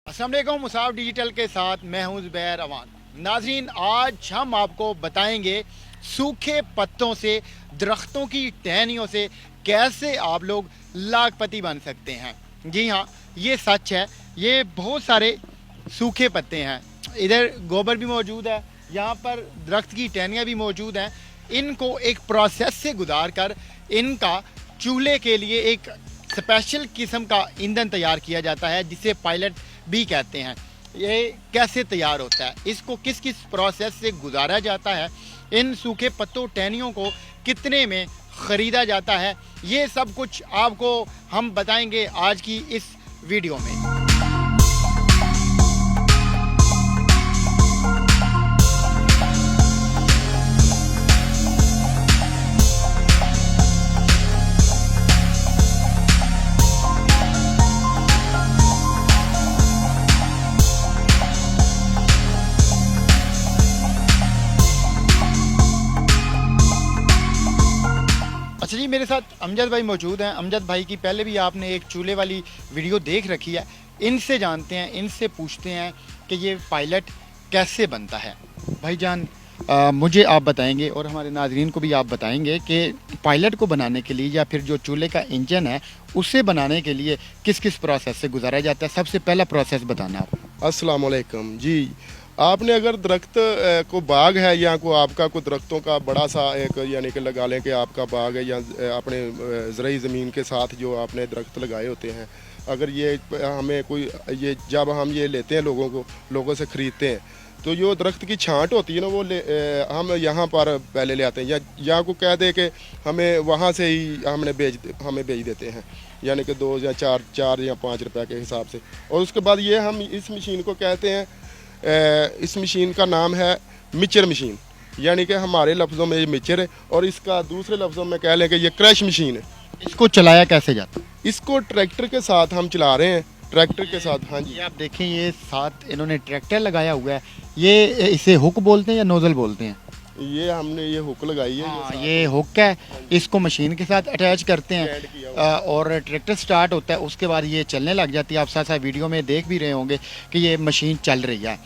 अस्सलाम वालेकुम। मुसाफ डिजिटल के साथ मैं हूं ज़ुबैर अवान। नाज़रीन, आज हम आपको बताएंगे सूखे पत्तों से, दरख्तों की टहनियों से कैसे आप लोग लाखपति बन सकते हैं। जी हाँ, ये सच है। ये बहुत सारे सूखे पत्ते हैं। इधर गोबर भी मौजूद है, यहाँ पर दरख्त की टहनियाँ भी मौजूद हैं। इनको एक प्रोसेस से गुजार कर इनका चूल्हे के लिए एक स्पेशल किस्म का ईंधन तैयार किया जाता है, जिसे पायलट भी कहते हैं। ये कैसे तैयार होता है, इसको किस किस प्रोसेस से गुजारा जाता है, इन सूखे पत्तों टहनियों को कितने में ख़रीदा जाता है, ये सब कुछ आपको हम बताएंगे आज की इस वीडियो में। अच्छा जी, मेरे साथ अमजद भाई मौजूद हैं। अमजद भाई की पहले भी आपने एक चूल्हे वाली वीडियो देख रखी है। इनसे जानते हैं, इनसे पूछते हैं कि ये पायलट कैसे बनता है। भाईजान, मुझे आप बताएंगे और हमारे नाजरीन को भी आप बताएंगे कि पायलट को बनाने के लिए या फिर जो चूल्हे का इंजन है उसे बनाने के लिए किस किस प्रोसेस से गुजारा जाता है। सबसे पहला प्रोसेस बताना आप। अस्सलाम वालेकुम जी। आपने अगर दरख्त को बाग है या को आपका को दरख्तों का बड़ा सा एक यानी कि लगा लें कि आपका बाग है या अपने ज़रई ज़मीन के साथ जो आपने दरख्त लगाए होते हैं, अगर ये हमें कोई ये जब हम ये लेते हैं लोगों से ख़रीदते हैं तो जो दरख्त की छांट होती है ना वो हम यहाँ पर पहले ले आते हैं या को कह दे कि हमें वहाँ से ही हमें बेच देते हैं, यानी कि 2 या 4 या 5 रुपए के हिसाब से। और उसके बाद ये हम इस मशीन को कहते हैं, इस मशीन का नाम है मिक्सर मशीन, यानी कि हमारे लफ्ज़ों में ये मिक्सर है और इसका दूसरे लफ्ज़ों में कह लें कि ये क्रश मशीन है। इसको चलाया कैसे जाता है? इसको ट्रैक्टर के साथ हम चला रहे हैं, ट्रैक्टर के साथ। हाँ जी, ये आप देखें, ये साथ इन्होंने ट्रैक्टर लगाया हुआ है। ये इसे हुक बोलते हैं या नोजल बोलते हैं? ये हमने ये हुक लगाई है। हाँ, ये हुक है। इसको मशीन के साथ अटैच करते हैं और ट्रैक्टर स्टार्ट होता है। उसके बाद ये चलने लग जाती है। आप साथ साथ वीडियो में देख भी रहे होंगे कि ये मशीन चल रही है।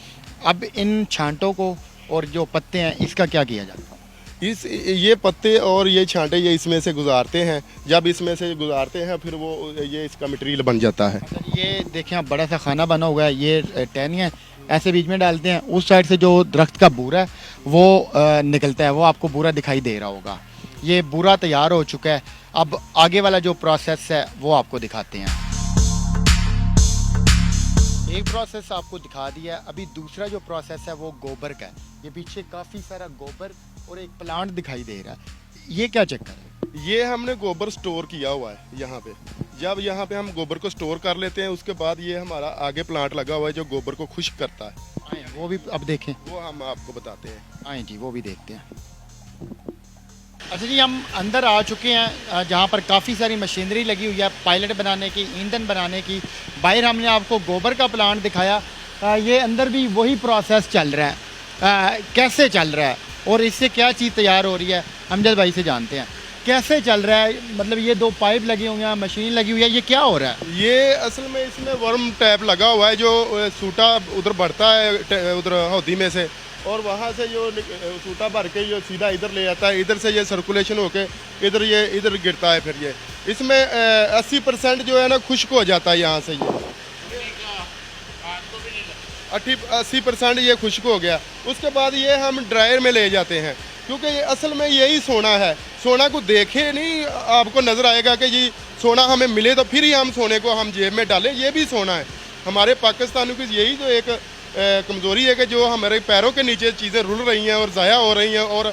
अब इन छांटों को और जो पत्ते हैं इसका क्या किया जाता है? ये पत्ते और ये छांटे ये इसमें से गुजारते हैं। जब इसमें से गुजारते हैं फिर वो ये इसका मटेरियल बन जाता है। ये देखें, आप बड़ा सा खाना बना हुआ है। ये टहनियाँ ऐसे बीच में डालते हैं। उस साइड से जो दरख्त का बूरा है वो निकलता है। वो आपको बूरा दिखाई दे रहा होगा। ये बूरा तैयार हो चुका है। अब आगे वाला जो प्रोसेस है वो आपको दिखाते हैं। एक प्रोसेस आपको दिखा दिया है। अभी दूसरा जो प्रोसेस है वो गोबर का है। ये पीछे काफ़ी सारा गोबर और एक प्लांट दिखाई दे रहा है। ये क्या चक्कर है? ये हमने गोबर स्टोर किया हुआ है यहाँ पे। जब यहाँ पे हम गोबर को स्टोर कर लेते हैं उसके बाद ये हमारा आगे प्लांट लगा हुआ है जो गोबर को खुश्क करता है। आए, वो भी अब देखें। वो हम आपको बताते हैं। आए जी, वो भी देखते हैं। अच्छा जी, हम अंदर आ चुके हैं जहाँ पर काफ़ी सारी मशीनरी लगी हुई है पायलट बनाने की, ईंधन बनाने की। बाहर हमने आपको गोबर का प्लांट दिखाया। ये अंदर भी वही प्रोसेस चल रहा है। कैसे चल रहा है और इससे क्या चीज़ तैयार हो रही है, अमजद भाई से जानते हैं। कैसे चल रहा है? मतलब ये 2 पाइप लगे हुए हैं, मशीन लगी हुई है, ये क्या हो रहा है? ये असल में इसमें वर्म टैप लगा हुआ है जो सूटा उधर बढ़ता है उधर हौदी में से, और वहाँ से जो सूटा भर के जो सीधा इधर ले जाता है। इधर से ये सर्कुलेशन होके इधर गिरता है। फिर ये इसमें 80% जो है ना खुश्क हो जाता है। यहाँ से ये 80% ये खुश्क हो गया। उसके बाद ये हम ड्रायर में ले जाते हैं, क्योंकि ये असल में यही सोना है। सोना को देखे नहीं आपको नज़र आएगा कि जी सोना हमें मिले तो फिर ही हम सोने को हम जेब में डालें। ये भी सोना है। हमारे पाकिस्तानियों की यही जो एक कमज़ोरी है कि जो हमारे पैरों के नीचे चीज़ें रुल रही हैं और ज़ाया हो रही हैं और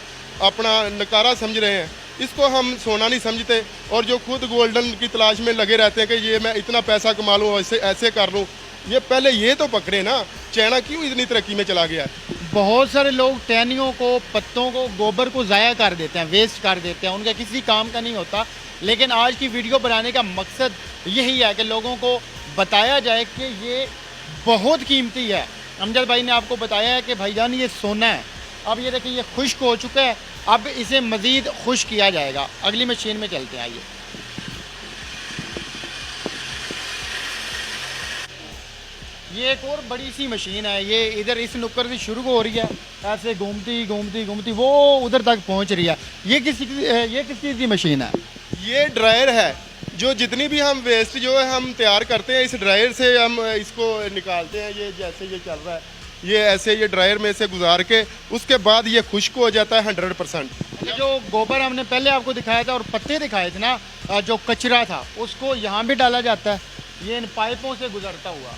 अपना नकारा समझ रहे हैं। इसको हम सोना नहीं समझते और जो खुद गोल्डन की तलाश में लगे रहते हैं कि ये मैं इतना पैसा कमा लूँ, ऐसे कर लूँ। ये पहले ये तो पकड़े ना, चाइना क्यों इतनी तरक्की में चला गया है। बहुत सारे लोग टहनियों को, पत्तों को, गोबर को ज़ाया कर देते हैं, वेस्ट कर देते हैं। उनका किसी काम का नहीं होता। लेकिन आज की वीडियो बनाने का मकसद यही है कि लोगों को बताया जाए कि ये बहुत कीमती है। अमजद भाई ने आपको बताया है कि भाईजान ये सोना है। अब ये देखिए, ये खुश्क हो चुका है। अब इसे मज़ीद खुश्क किया जाएगा। अगली मशीन में चलते हैं, आइए। ये एक और बड़ी सी मशीन है, ये इधर इस नुक्कड़ से शुरू हो रही है, ऐसे घूमती घूमती घूमती वो उधर तक पहुंच रही है। ये किस चीज़ की मशीन है? ये ड्रायर है, जो जितनी भी हम वेस्ट जो है हम तैयार करते हैं इस ड्रायर से हम इसको निकालते हैं। ये जैसे ये चल रहा है, ये ऐसे ये ड्रायर में से गुजार के उसके बाद ये खुश्क हो जाता है 100%। ये जो गोबर हमने पहले आपको दिखाया था और पत्ते दिखाए थे ना, जो कचरा था उसको यहाँ भी डाला जाता है, ये इन पाइपों से गुजरता हुआ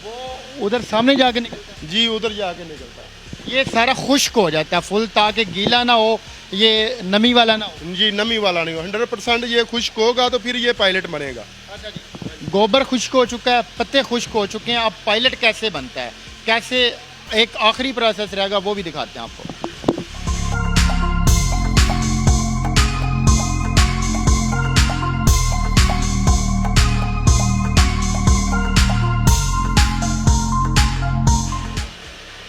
वो उधर सामने जाके निकलता है। जी उधर जाके निकलता है। ये सारा खुश्क हो जाता है फुल, ताकि गीला ना हो, ये नमी वाला ना हो। जी नमी वाला नहीं हो, 100% ये खुश्क होगा तो फिर ये पायलट बनेगा। अच्छा जी, गोबर खुश्क हो चुका है, पत्ते खुश्क हो चुके हैं, अब पायलट कैसे बनता है, कैसे एक आखिरी प्रोसेस रहेगा वो भी दिखाते हैं आपको।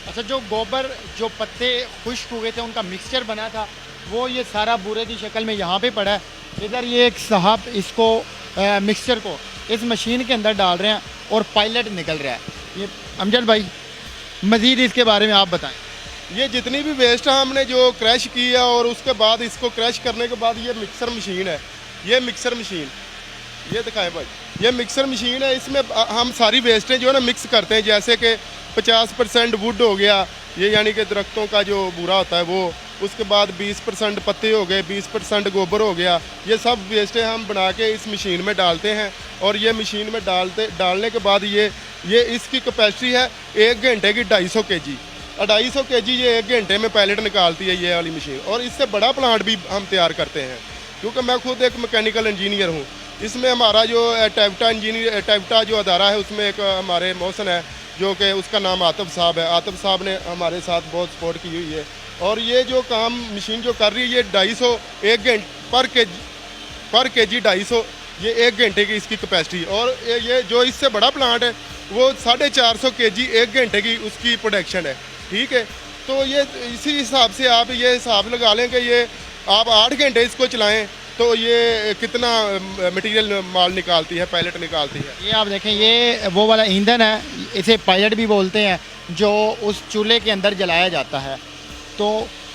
अच्छा, जो गोबर जो पत्ते खुश्क हुए थे उनका मिक्सचर बना था वो ये सारा बूरे की शक्ल में यहाँ पे पड़ा है। इधर ये एक साहब इसको मिक्सचर को इस मशीन के अंदर डाल रहे हैं और पायलट निकल रहा है। ये अमजद भाई मज़ीद इसके बारे में आप बताएं। ये जितनी भी वेस्ट हमने जो क्रश की है और उसके बाद इसको क्रश करने के बाद ये मिक्सर मशीन है, ये मिक्सर मशीन ये दिखाएं भाई, ये मिक्सर मशीन है। इसमें हम सारी वेस्टें जो है ना मिक्स करते हैं, जैसे कि 50% वुड हो गया, ये यानी कि दरख्तों का जो बूरा होता है वो, उसके बाद 20% पत्ते हो गए, 20% गोबर हो गया, ये सब वेस्टें हम बना के इस मशीन में डालते हैं। और ये मशीन में डालने के बाद ये इसकी कैपेसिटी है 1 घंटे की 250 kg, 250 kg ये 1 घंटे में पायलट निकालती है ये वाली मशीन। और इससे बड़ा प्लांट भी हम तैयार करते हैं, क्योंकि मैं खुद एक मैकेनिकल इंजीनियर हूँ। इसमें हमारा जो टैप्टा जो अदारा है उसमें एक हमारे मोहसन है, जो कि उसका नाम आतिफ साहब है। आतिफ साहब ने हमारे साथ बहुत सपोर्ट की हुई है। और ये जो काम मशीन जो कर रही है ये 250 1 घंटे पर केजी 250, ये 1 घंटे की इसकी कैपेसिटी। और ये जो इससे बड़ा प्लांट है वो 450 kg 1 घंटे की उसकी प्रोडक्शन है। ठीक है, तो ये इसी हिसाब से आप ये हिसाब लगा लें कि ये आप 8 घंटे इसको चलाएं तो ये कितना मटेरियल माल निकालती है, पायलट निकालती है। ये आप देखें, ये वो वाला ईंधन है, इसे पायलट भी बोलते हैं, जो उस चूल्हे के अंदर जलाया जाता है। तो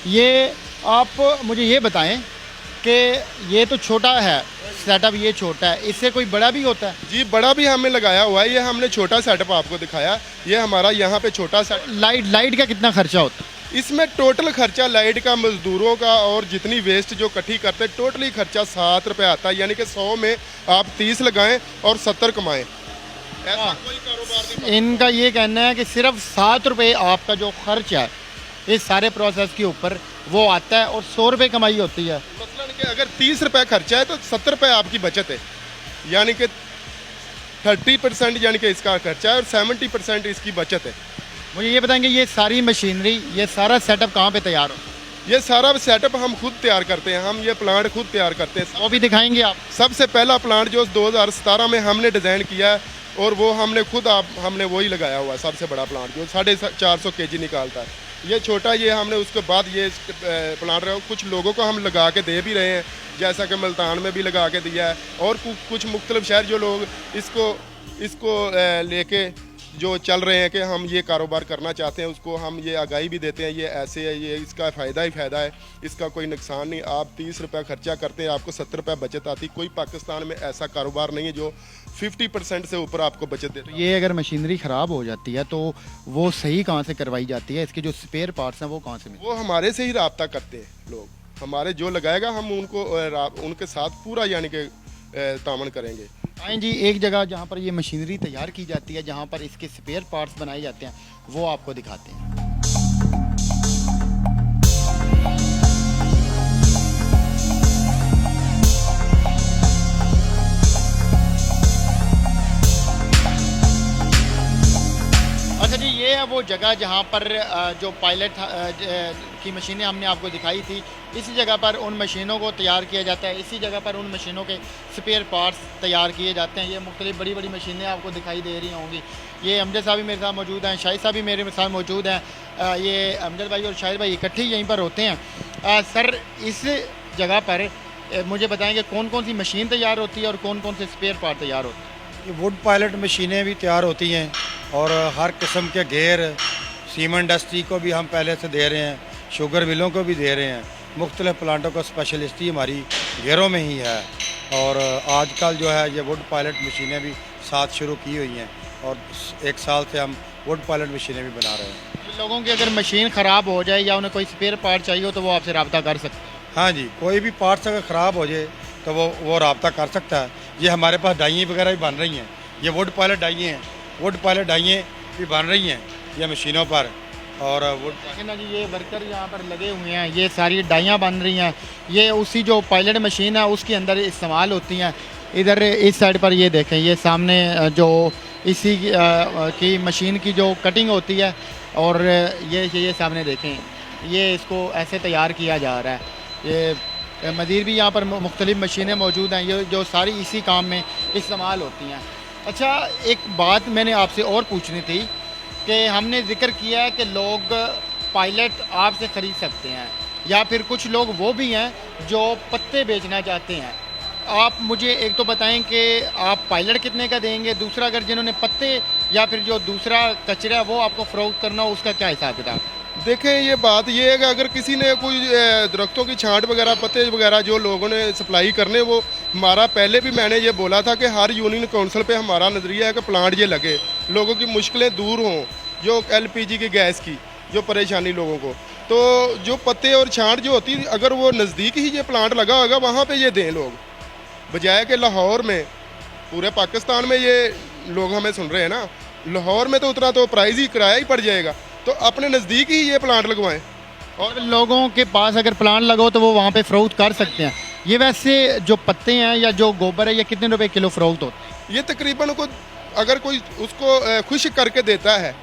ये आप मुझे ये बताएं कि ये तो छोटा है सेटअप, ये छोटा है, इससे कोई बड़ा भी होता है? जी बड़ा भी हमें लगाया हुआ है, ये हमने छोटा सेटअप आपको दिखाया, ये हमारा यहाँ पे छोटा सेट। लाइट का कितना खर्चा होता है इसमें? टोटल खर्चा लाइट का, मजदूरों का और जितनी वेस्ट जो इकट्ठी करते हैं टोटली खर्चा 7 रुपये आता है। यानी कि 100 में आप 30 लगाएं और 70 कमाएं, ऐसा कोई कारोबार नहीं। इनका ये कहना है कि सिर्फ 7 रुपये आपका जो खर्च है इस सारे प्रोसेस के ऊपर वो आता है और 100 रुपये कमाई होती है। मतलब कि अगर 30 रुपये खर्चा है तो 70 रुपये आपकी बचत है, यानी कि 30% यानी कि इसका खर्चा है और 70% इसकी बचत है। मुझे ये बताएंगे, ये सारी मशीनरी, ये सारा सेटअप कहाँ पे तैयार हो? ये सारा सेटअप हम खुद तैयार करते हैं, हम ये प्लांट खुद तैयार करते हैं। वो भी दिखाएंगे आप? सबसे पहला प्लांट जो 2017 में हमने डिज़ाइन किया है और वो हमने खुद हमने वही लगाया हुआ है, सबसे बड़ा प्लांट जो 450 kg निकालता है। ये छोटा ये हमने उसके बाद ये प्लांट कुछ लोगों को हम लगा के दे भी रहे हैं, जैसा कि मुल्तान में भी लगा के दिया है और कुछ मुख्तलिफ शहर जो लोग इसको लेके जो चल रहे हैं कि हम ये कारोबार करना चाहते हैं, उसको हम ये आगाही भी देते हैं, ये ऐसे है, ये इसका फ़ायदा ही फ़ायदा है, इसका कोई नुकसान नहीं। आप 30 रुपये खर्चा करते हैं, आपको 70 रुपये बचत आती। कोई पाकिस्तान में ऐसा कारोबार नहीं है जो 50% से ऊपर आपको बचत देता है। ये अगर मशीनरी ख़राब हो जाती है तो वो सही कहाँ से करवाई जाती है? इसके जो स्पेयर पार्ट्स हैं वो कहाँ से मिलते हैं? वो हमारे से ही रब्ता करते हैं लोग, हमारे जो लगाएगा हम उनके साथ पूरा यानी कि तामन करेंगे। आए जी, एक जगह जहाँ पर ये मशीनरी तैयार की जाती है, जहाँ पर इसके स्पेयर पार्ट्स बनाए जाते हैं, वो आपको दिखाते हैं। अच्छा जी, ये है वो जगह जहाँ पर जो पायलट की मशीनें हमने आपको दिखाई थी, इसी जगह पर उन मशीनों को तैयार किया जाता है, इसी जगह पर उन मशीनों के स्पेयर पार्ट्स तैयार किए जाते हैं। ये मुख्तलिफ बड़ी बड़ी मशीनें आपको दिखाई दे रही होंगी। ये अमजद साहब भी मेरे साथ मौजूद हैं, शाहिद साहब भी मेरे साथ मौजूद हैं। ये अमजद भाई और शाहिद भाई इकट्ठे यहीं पर होते हैं। सर, इस जगह पर मुझे बताएँगे कौन कौन सी मशीन तैयार होती है और कौन कौन से स्पेयर पार्ट तैयार होते हैं? ये वुड पायलट मशीनें भी तैयार होती हैं और हर किस्म के घेर सीमेंट इंडस्ट्री को भी हम पहले से दे रहे हैं, शुगर मिलों को भी दे रहे हैं। मुख्तलिफ प्लांटों का स्पेशलिस्टी हमारी घेरों में ही है। और आजकल जो है ये वुड पायलट मशीनें भी साथ शुरू की हुई हैं और 1 साल से हम वुड पायलट मशीनें भी बना रहे हैं। लोगों की अगर मशीन ख़राब हो जाए या उन्हें कोई स्पेयर पार्ट चाहिए हो तो वो आपसे रब्ता कर सकते हैं। हाँ जी, कोई भी पार्ट्स अगर ख़राब हो जाए तो वो रब्ता कर सकता है। ये हमारे पास डाइयाँ वगैरह भी बन रही हैं, ये वुड पायलट डाइयाँ हैं, वुड पायलट डाइयाँ भी बन रही हैं ये मशीनों पर। और वुड देखें ना जी, ये वर्कर यहाँ पर लगे हुए हैं, ये सारी डाइयाँ बन रही हैं, ये उसी जो पायलट मशीन है उसके अंदर इस्तेमाल होती हैं। इधर इस साइड पर ये देखें, ये सामने जो इसी की मशीन की जो कटिंग होती है और ये सामने देखें, ये इसको ऐसे तैयार किया जा रहा है। ये मज़ीद भी यहाँ पर मुख्तलिफ मशीनें मौजूद हैं, ये जो सारी इसी काम में इस्तेमाल होती हैं। अच्छा, एक बात मैंने आपसे और पूछनी थी कि हमने जिक्र किया है कि लोग पायलट आपसे ख़रीद सकते हैं या फिर कुछ लोग वो भी हैं जो पत्ते बेचना चाहते हैं। आप मुझे एक तो बताएं कि आप पायलट कितने का देंगे, दूसरा अगर जिन्होंने पत्ते या फिर जो दूसरा कचरा है वो आपको फ़रोख्त करना हो उसका क्या हिसाब किताब? देखें, ये बात ये है कि अगर किसी ने कोई दरख्तों की छांट वगैरह पत्ते वगैरह जो लोगों ने सप्लाई करने, वो हमारा पहले भी मैंने ये बोला था कि हर यूनियन काउंसिल पे हमारा नज़रिया है कि प्लांट ये लगे, लोगों की मुश्किलें दूर हों, जो LPG की गैस की जो परेशानी लोगों को। तो जो पत्ते और छांट जो होती, अगर वो नज़दीक ही ये प्लांट लगा होगा वहाँ पर ये दें लोग, बजाय कि लाहौर में, पूरे पाकिस्तान में ये लोग हमें सुन रहे हैं ना, लाहौर में तो उतना तो प्राइस ही किराया ही पड़ जाएगा, तो अपने नज़दीक ही ये प्लांट लगवाएं। और लोगों के पास अगर प्लांट लगो तो वो वहाँ पे फ़रोख्त कर सकते हैं। ये वैसे जो पत्ते हैं या जो गोबर है ये कितने रुपए किलो फ़रोख्त होता है? ये तकरीबन को अगर कोई उसको खुश्क करके देता है,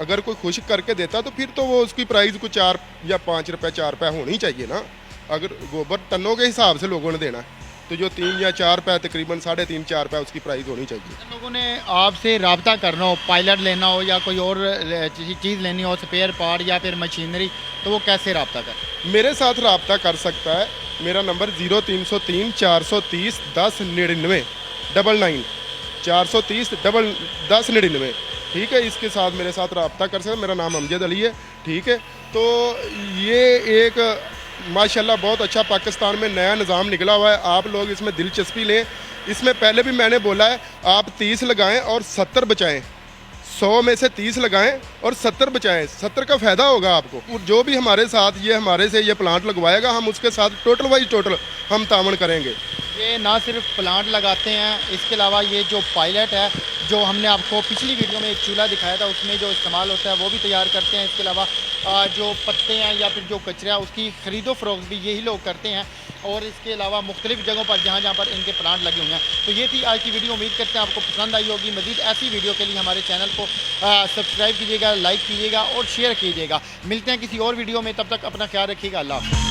अगर कोई खुश्क करके देता तो फिर तो वो उसकी प्राइस को 4 या 5 रुपये 4 रुपये होनी चाहिए ना। अगर गोबर टनों के हिसाब से लोगों ने देना तो जो 3 या 4 रुपये, तकरीबन 3.5-4 रुपये उसकी प्राइस होनी चाहिए। लोगों ने आपसे रब्ता करना हो, पायलट लेना हो या कोई और चीज़ लेनी हो, स्पेयर पार्ट या फिर मशीनरी, तो वो कैसे रब्ता कर? मेरे साथ रब्ता कर सकता है। मेरा नंबर 0303 430 1099 99 430 1099, ठीक है। इसके साथ मेरे साथ रब्ता कर सकते हैं। मेरा नाम अमजद अली है, ठीक है। तो ये एक माशाल्लाह बहुत अच्छा पाकिस्तान में नया निज़ाम निकला हुआ है, आप लोग इसमें दिलचस्पी लें। इसमें पहले भी मैंने बोला है, आप 30 लगाएं और 70 बचाएं, 100 में से 30 लगाएं और 70 बचाएं, 70 का फ़ायदा होगा आपको। और जो भी हमारे साथ हमारे से ये प्लांट लगवाएगा, हम उसके साथ टोटल हम तामन करेंगे। ये ना सिर्फ प्लांट लगाते हैं, इसके अलावा ये जो पायलट है, जो हमने आपको पिछली वीडियो में एक चूल्हा दिखाया था उसमें जो इस्तेमाल होता है वो भी तैयार करते हैं। इसके अलावा जो पत्ते हैं या फिर जो कचरा है उसकी ख़रीदो फ़रोख्त भी यही लोग करते हैं। और इसके अलावा मुख्तलिफ़ जगहों पर जहाँ पर इनके प्लांट लगे हुए हैं। तो ये थी आज की वीडियो, उम्मीद करते हैं आपको पसंद आई होगी। मज़ीद ऐसी वीडियो के लिए हमारे चैनल को सब्सक्राइब कीजिएगा, लाइक कीजिएगा और शेयर कीजिएगा। मिलते हैं किसी और वीडियो में, तब तक अपना ख्याल रखिएगा। अल्लाह हाफ़िज़।